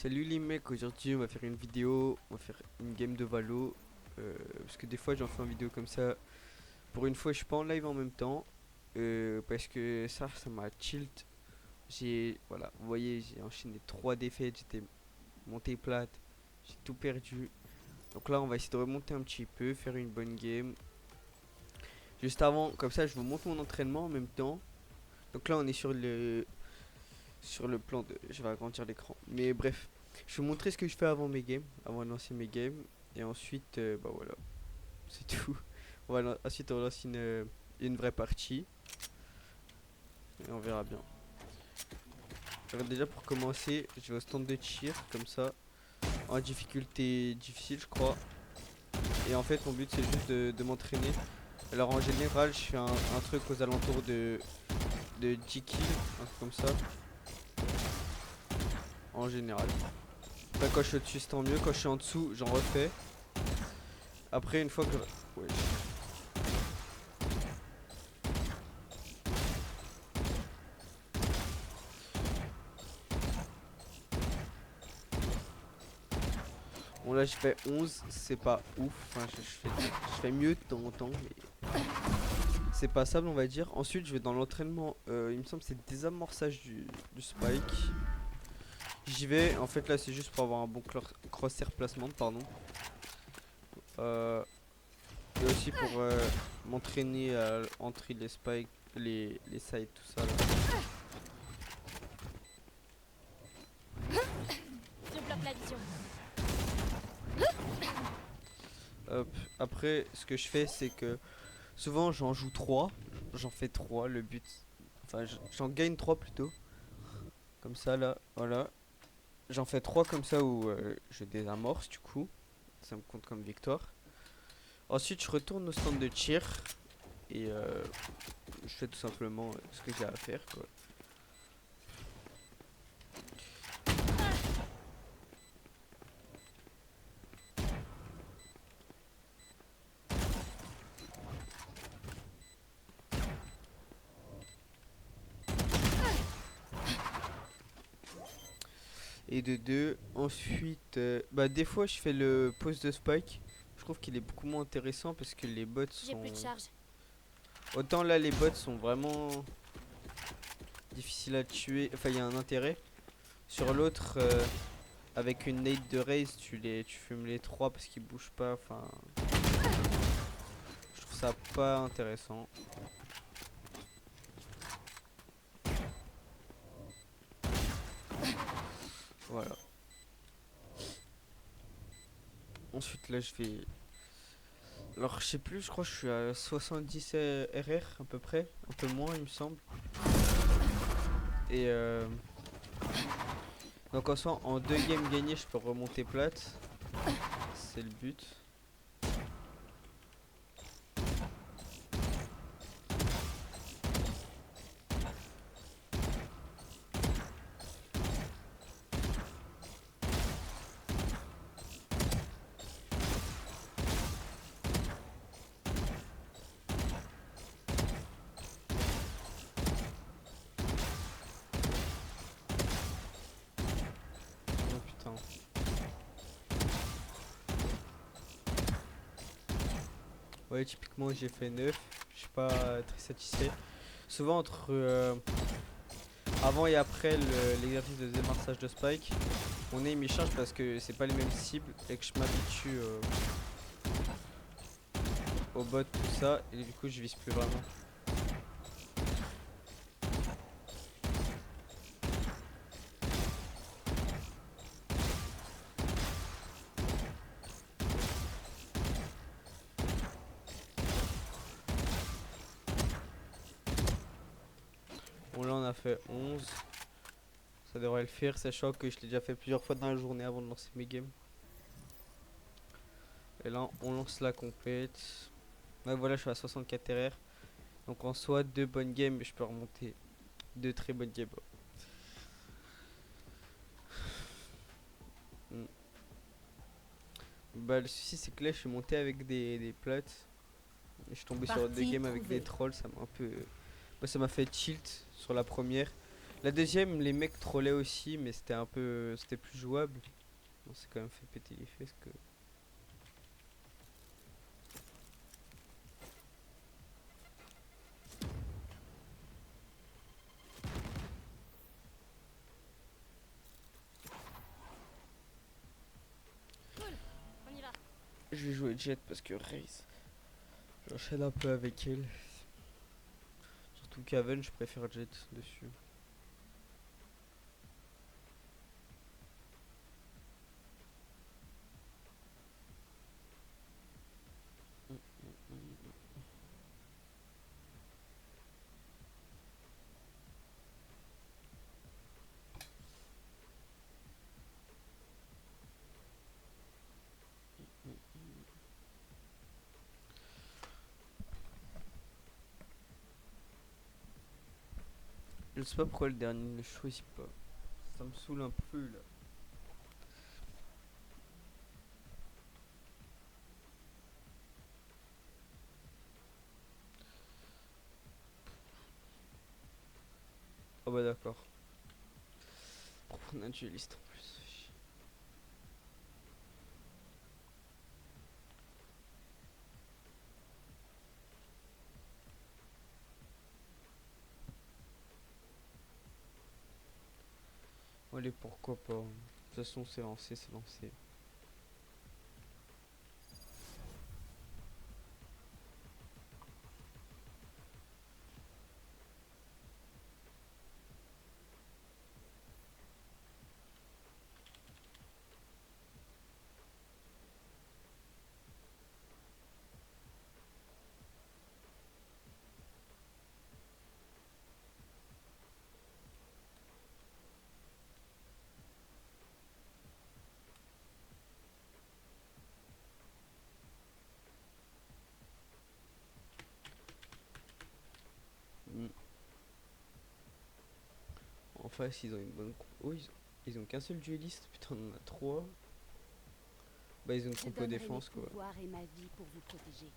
Salut les mecs, aujourd'hui on va faire une vidéo, on va faire une game de Valo. Parce que des fois j'en fais une vidéo comme ça. Pour une fois je suis pas en live en même temps. Parce que ça m'a tilt. Voilà, vous voyez, j'ai enchaîné 3 défaites, j'étais monté plate, j'ai tout perdu. Donc là on va essayer de remonter un petit peu, faire une bonne game. Juste avant, comme ça je vous montre mon entraînement en même temps. Donc là on est sur le plan de... Je vais agrandir l'écran. Mais bref, je vais vous montrer ce que je fais avant mes games, avant de lancer mes games. Et ensuite, bah voilà, c'est tout. Ensuite, on lance une vraie partie. Et on verra bien. Alors déjà, pour commencer, je vais au stand de tir, comme ça. En difficulté difficile, je crois. Et en fait, mon but, c'est juste de m'entraîner. Alors en général, je fais un truc aux alentours de 10 kills, un truc comme ça. En général. Après, quand je suis au-dessus, c'est tant mieux. Quand je suis en dessous, j'en refais. Après, une fois que... Ouais. Bon, là, je fais 11. C'est pas ouf. Enfin, je fais mieux de temps en temps. Mais c'est passable, on va dire. Ensuite, je vais dans l'entraînement. Il me semble que c'est désamorçage du spike. J'y vais. En fait, là, c'est juste pour avoir un bon crosshair placement. Pardon. Euh, et aussi pour m'entraîner à entrer les spikes, les sides, tout ça. Là. Je bloque la vision. Hop. Après, ce que je fais, c'est que souvent j'en joue 3. J'en fais 3. Le but. Enfin, j'en gagne 3 plutôt. Comme ça, là. Voilà. J'en fais 3 comme ça où je désamorce, du coup. Ça me compte comme victoire. Ensuite, je retourne au stand de tir. Et je fais tout simplement ce que j'ai à faire, quoi. Et de deux. Ensuite, bah des fois je fais le post de spike. Je trouve qu'il est beaucoup moins intéressant parce que les bots J'ai sont... plus de charge. Autant là les bots sont vraiment difficiles à tuer. Enfin il y a un intérêt. Sur l'autre, avec une nade de raise, tu fumes les trois parce qu'ils bougent pas. Enfin, je trouve ça pas intéressant. Voilà. Ensuite là je vais... Alors je sais plus, je crois que je suis à 70 RR à peu près. Un peu moins il me semble. Et donc en soi, en 2 games gagnés, je peux remonter plate. C'est le but. Oh putain. Ouais, typiquement j'ai fait 9. Je suis pas très satisfait. Souvent entre avant et après l'exercice de démarrage de spike, mon aim il change parce que c'est pas les mêmes cibles et que je m'habitue au bot tout ça et du coup je vise plus vraiment. Bon là on a fait 11. Ça devrait le faire, sachant que je l'ai déjà fait plusieurs fois dans la journée avant de lancer mes games. Et là on lance la compète. Ouais voilà, je suis à 64 RR. Donc en soi 2 bonnes games, je peux remonter 2 très bonnes games. Mm. Bah le souci c'est que là je suis monté avec des plates. Et je suis tombé sur 2 games avec des trolls, ça m'a un peu... Bah, ça m'a fait tilt sur la première. La deuxième, les mecs trollaient aussi, mais c'était un peu, c'était plus jouable. On s'est quand même fait péter les fesses que. Cool, on y va. Je vais jouer Jet parce que Raze, j'enchaîne un peu avec elle. Surtout qu'Aven, je préfère Jet dessus. Je sais pas pourquoi le dernier ne le choisit pas. Ça me saoule un peu là. Oh bah d'accord. Pour prendre un dueliste en plus. Allez, pourquoi pas. De toute façon, c'est lancé, c'est lancé. Hmm. En face, ils ont une bonne. Oh, ils ont qu'un seul dueliste. Putain, on en a trois. Bah, ils ont une Je compo donnerai défense mes quoi. pouvoirs et ma vie pour vous protéger.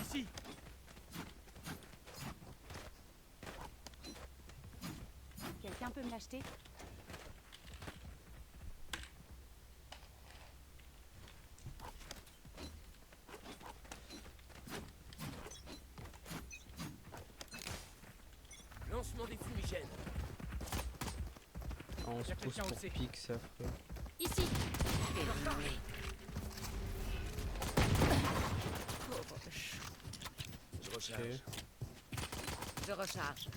Ici. Quelqu'un peut me l'acheter? Lancement des fumigènes. Ah, on se Y'a pousse quelqu'un pour aussi. pique, c'est affreux. Ici. Je Ok. recharge. Je recharge.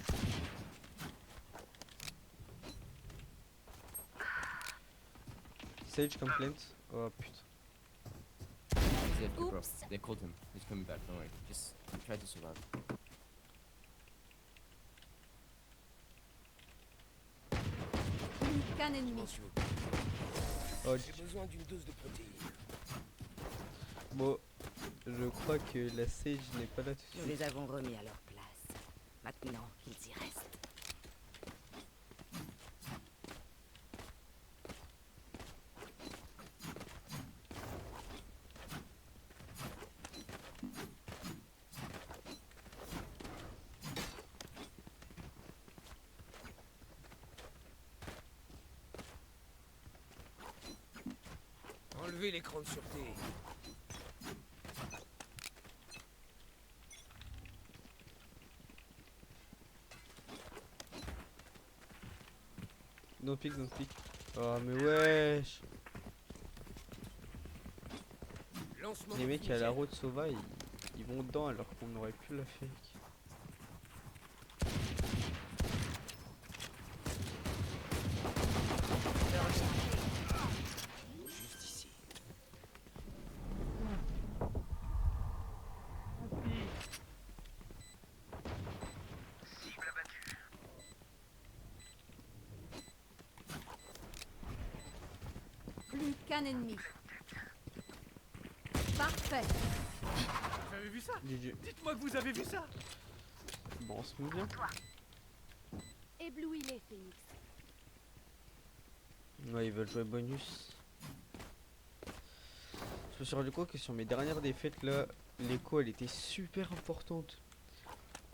Sage complaint. Oh putain. He's dead, bro. Oops. They called him. He's coming back. Don't worry. Just try to survive. Plus qu'un ennemi. Attention. Oh, J'ai besoin d'une dose de protéines. bon. Je crois que la Sage n'est pas là tout de Nous suite. les avons remis à leur place. Maintenant, qu'ils y restent. Enlevez l'écran de sûreté. Don't pick, don't pick. Oh mais wesh. Lancement Les des mecs à la fumigènes. route Sova, ils vont dedans alors qu'on aurait pu la fake. Juste ici. Plus qu'un ennemi. Parfait. Parfait. Vous avez vu ça? GG. Dites-moi que vous avez vu ça. Bon, on se met bien. Éblouis-les, Phoenix. Ouais, ils veulent jouer bonus. Je me suis rendu compte que sur mes dernières défaites là, l'écho elle était super importante.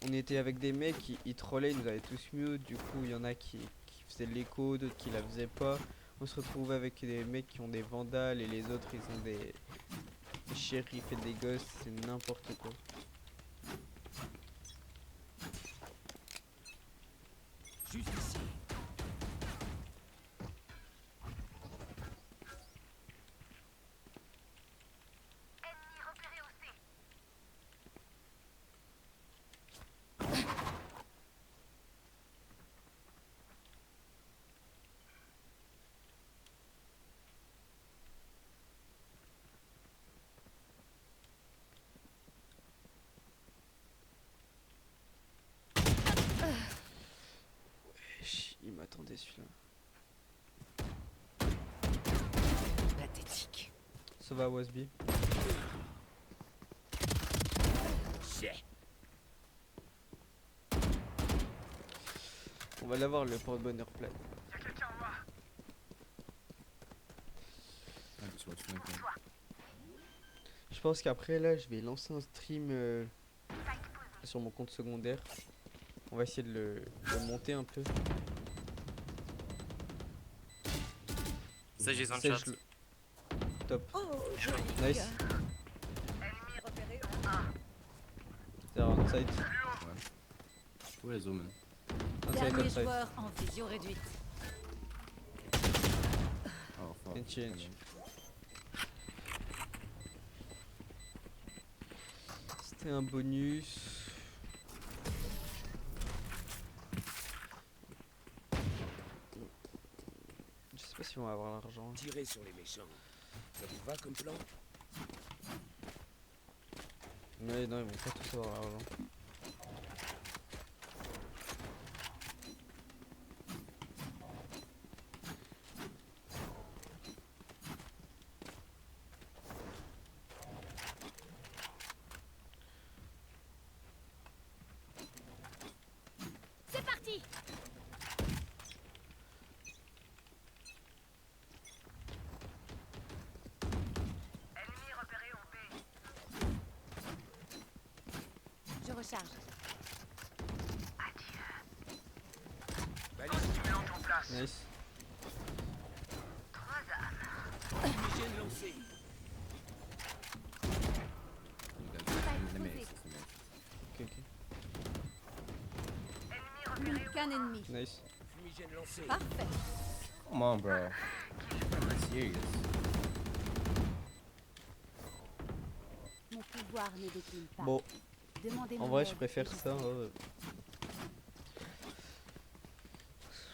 On était avec des mecs qui ils trollaient, ils nous avaient tous mute, du coup il y en a qui faisaient de l'écho, d'autres qui la faisaient pas. On se retrouvait avec des mecs qui ont des vandales et les autres ils ont des shérifs et des ghosts, c'est n'importe quoi. Juste ici. Il m'attendait celui-là. Pathétique. Ça va Wasby? Shit. On va l'avoir le porte-bonheur plein. I just watched LinkedIn. Je pense qu'après là je vais lancer un stream sur mon compte secondaire. On va essayer de le monter un peu. Ça, j'ai dans le Sage chat. le- Top. Oh, Nice. C'est outside. Where is Omen? Outside, Dernier outside. joueur en vision réduite. Oh fuck. Can change. C'était un bonus. Je sais pas si on va avoir l'argent. Tirer sur les méchants. Ça vous va comme plan? Mais non, ils vont pas tous avoir l'argent. C'est parti. Je recharge. Balise. Nice. Hygiène lancée. You guys, let me exit, let me exit. Ok, ok. Plus qu'un ennemi. Nice. Fumigène lancée. Parfait. Come on, bro. I'm serious. Mon pouvoir ne décline pas. Bon, Demandez en mon vrai, aide je préfère et ça.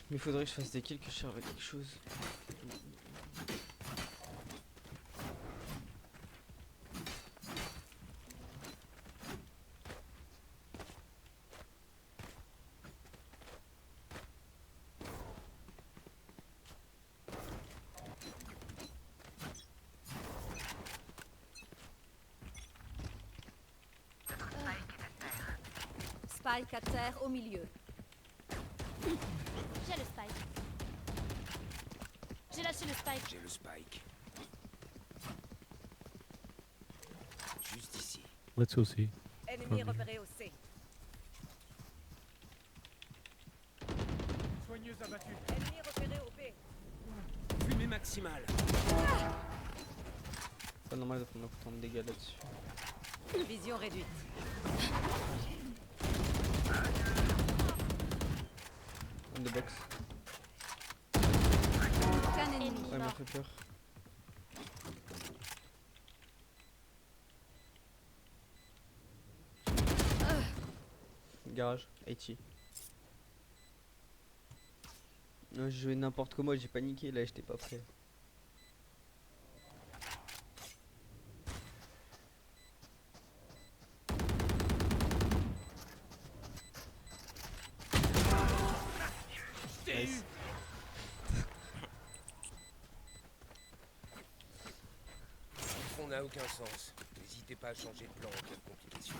Mais il faudrait que je fasse des kills, que je serve à quelque chose. Spike à terre au milieu. J'ai le spike. J'ai lâché le spike. J'ai le spike. Juste ici. Let's go see. Ennemi repéré au C. Soigneuse abattue. Ennemi repéré au B. Fumée maximale. Pas normal de prendre autant de dégâts là-dessus. Vision réduite. On the box. Qu'un ennemi. Ennemi Ouais, il m'a mort. fait peur. Garage, Haïti. Non, j'ai joué n'importe comment, j'ai paniqué là, j'étais pas prêt. Nice. On n'a aucun sens. Mais N'hésitez pas à changer de plan en cas de complication.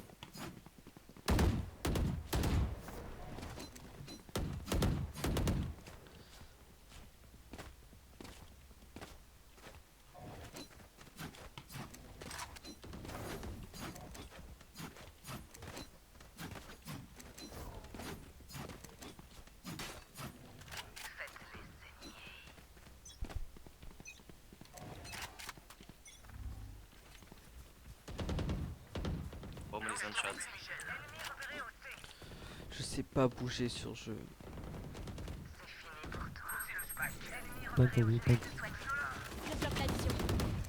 Woman is on shot. Je sais pas bouger sur jeu. Pas t'envie, pas Je bloque la vision.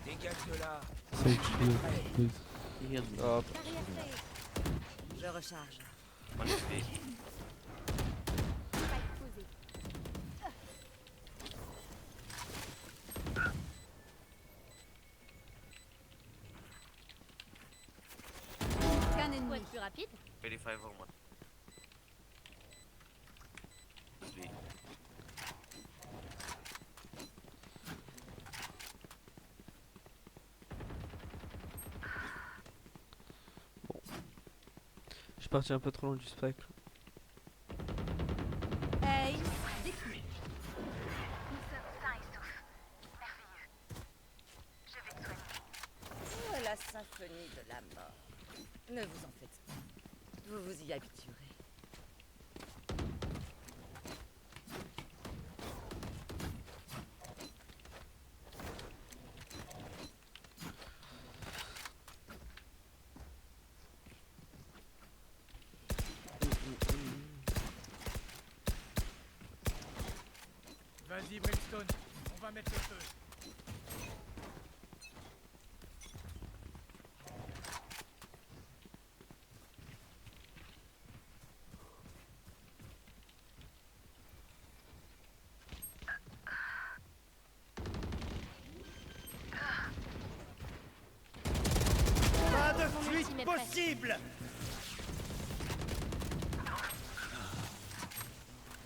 Dégage de là. side shield, please. He healed me. Hop. Barrière créée. Je recharge. One HP. Spike posé. Scan Faut ennemi. être plus rapide. 85 or one. Three. Je suis parti un peu trop loin du spike. Ace. Détruit. Oh, la symphonie de la mort. Ne vous en faites pas. Vous vous y habituerez. Vas-y, Brimstone, on va mettre le feu. Pas de Mon fuite ultime est prêt. possible.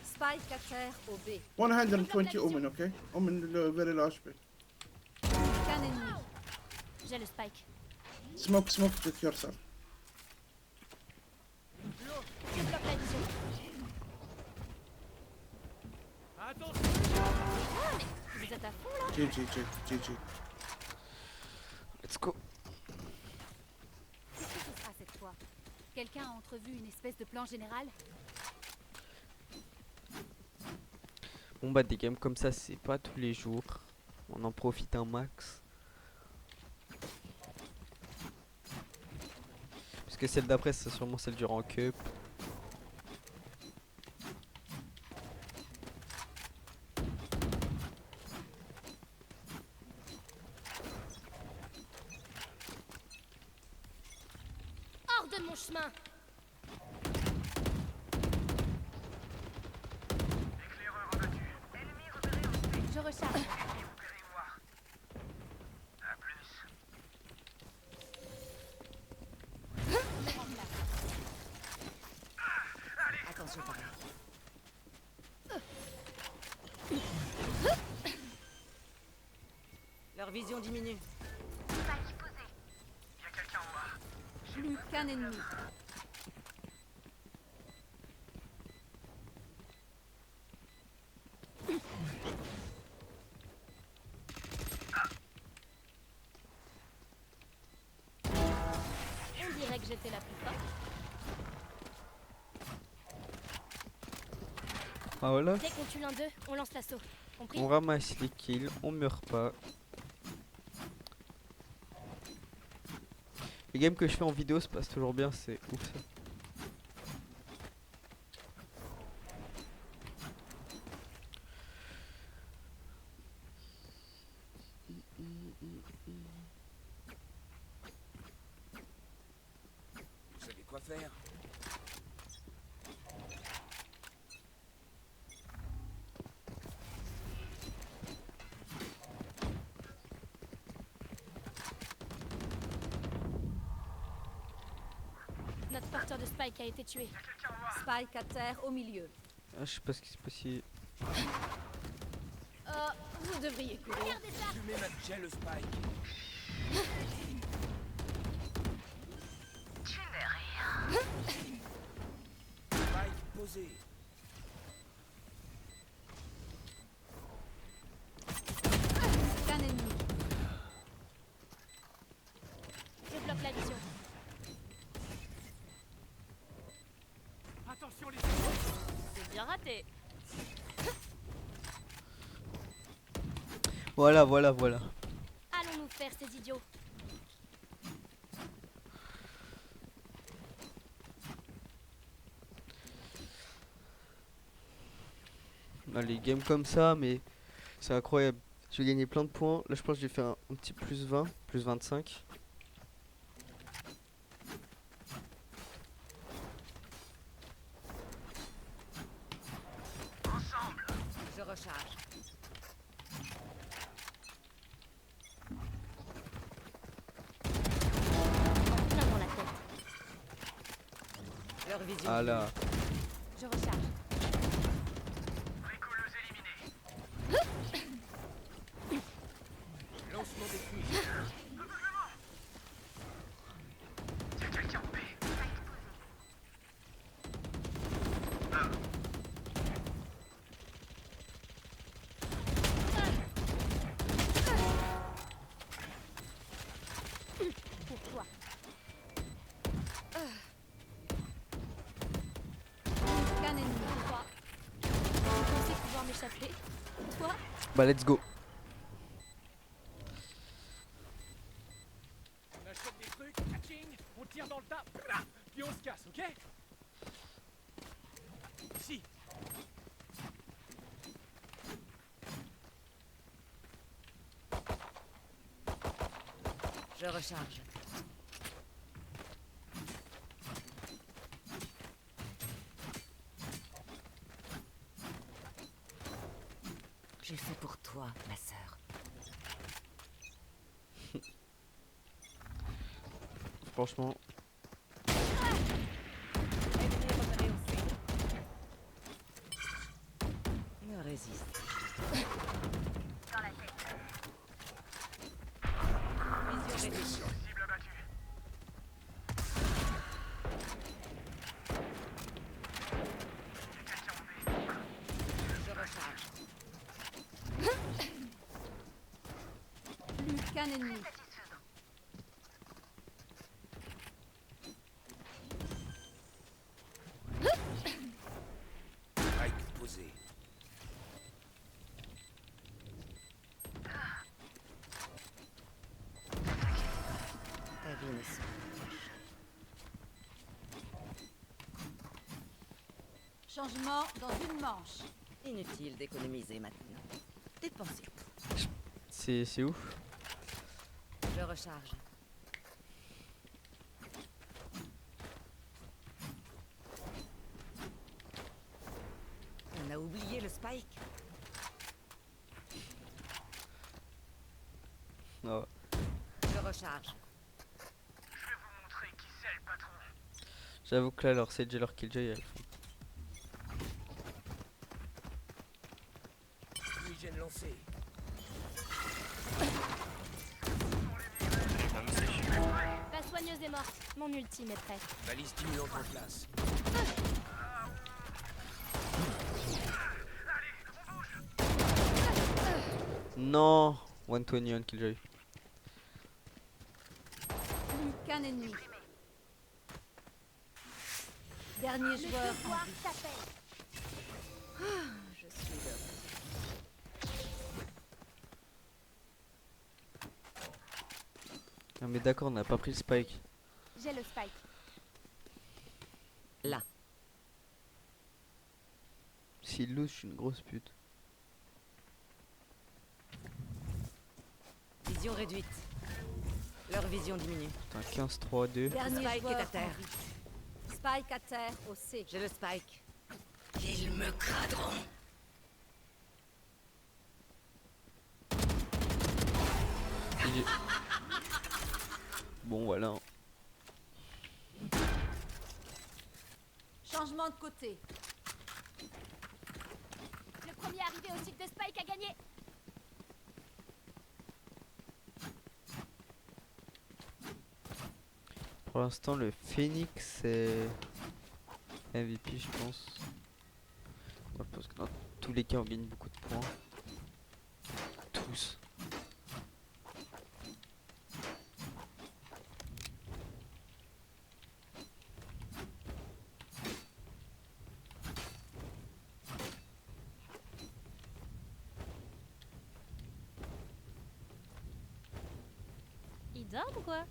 Spike à terre au B. 120 Omen, okay? Omen very large bit. Scan ennemi. J'ai le spike. Smoke with yourself. Je bloque la vision. Attention. Vous êtes à fond là? GG. Let's go. Qu'est-ce que ce sera cette fois? Quelqu'un a entrevu une espèce de plan général? Bon bah des games comme ça c'est pas tous les jours. On en profite un max. Parce que celle d'après c'est sûrement celle du rank up. Hors de mon chemin! Je recharge. Attention par là. Leur vision diminue. Plus qu'un ennemi. On dirait que j'étais la plus forte. Ah voilà. Dès qu'on tue l'un d'eux, on lance l'assaut. Compris? On ramasse les kills, on meurt pas. Les games que je fais en vidéo se passent toujours bien, c'est ouf ça. Vous savez quoi faire? Notre porteur de spike a été tué. Spike à terre au milieu. Ah, je sais pas ce qui s'est passé. Vous devriez courir. Fumez ma j'ai le spike. poser. Qu'un ennemi. Je bloque la vision. Attention les C'est bien raté. Voilà, voilà, voilà. Allons nous faire ces idiots. Dans les games comme ça, mais c'est incroyable. Je vais gagner plein de points. Là, je pense que j'ai fait un petit plus 20, plus 25. Je recharge. Plein dans la tête. Leur vision. Ah là. Je recharge. Lancement des fusils. Pour toi. Qu'un ennemi. Toi. Vous pensez pouvoir m'échapper? Toi? Bah, let's go. On achète des trucs, catching, on tire dans le tas, puis on se casse, ok? Ici. Je recharge. J'ai fait pour toi, ma sœur. Franchement. Me résiste. Vision réduite. Je recharge. Plus qu'un ennemi. Spike posé. Ta vie ne sera Changement dans une manche. inutile d'économiser maintenant. Dépensez tout. C'est ouf. Je recharge. On a oublié le spike. Ah. Je recharge. J'avoue que là, leur CJ, leur Killjoy, elles font. Fumigène lancé. Même sèche. La soigneuse est morte. Mon ultime est prêt. Balise stimulante en place. Non, 120 on Killjoy. Plus qu'un ennemi. Dernier joueur en vie. Je suis là. Non mais d'accord, on n'a pas pris le spike. J'ai le spike. Là. S'il lose, je suis une grosse pute. Vision réduite. Leur vision diminue. Putain, 15-3-2. Dernier Spike joueur est à terre. en vie. Spike à terre au C. J'ai le spike. Ils me craderont. GG. Bon voilà. Changement de côté. Le premier arrivé au site de Spike a gagné. Pour l'instant, le Phoenix est MVP, je pense. Moi, je pense que dans tous les cas, on gagne beaucoup de points. Tous. Il dort ou quoi?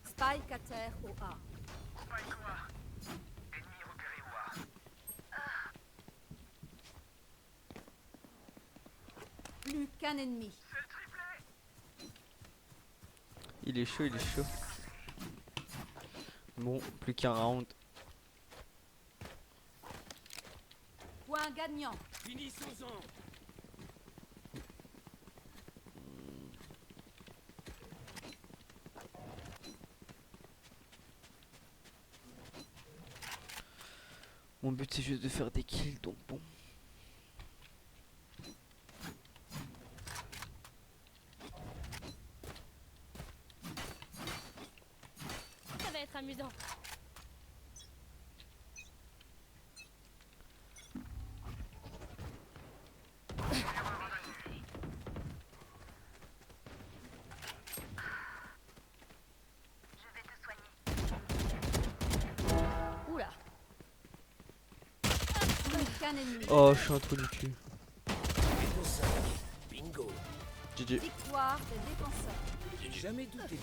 Spike à terre au A. Plus qu'un ennemi. Il est chaud, il est chaud. Bon, plus qu'un round. Point gagnant. Finissons-en. Mon but c'est juste de faire des kills, donc bon. Ça va être amusant. Oula. Plus qu'un ennemi. Oh, je suis un trou du cul. Windows 5. Bingo. GG. Victoire des défenseurs. J'ai jamais douté.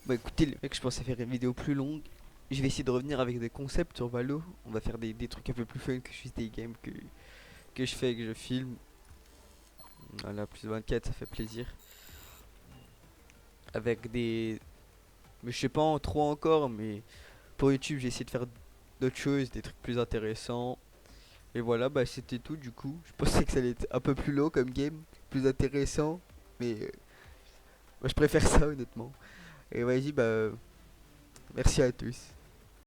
Bah écoutez les mecs, je pensais faire une vidéo plus longue. Je vais essayer de revenir avec des concepts sur Valo. On va faire des trucs un peu plus fun que juste des games que je fais et que je filme. Voilà, plus de 24, ça fait plaisir. Avec des... Mais je sais pas trop encore, mais pour YouTube j'ai essayé de faire d'autres choses, des trucs plus intéressants. Et voilà, bah c'était tout du coup. Je pensais que ça allait être un peu plus long comme game, plus intéressant. Mais moi je préfère ça honnêtement. Et vas-y, bah merci à tous.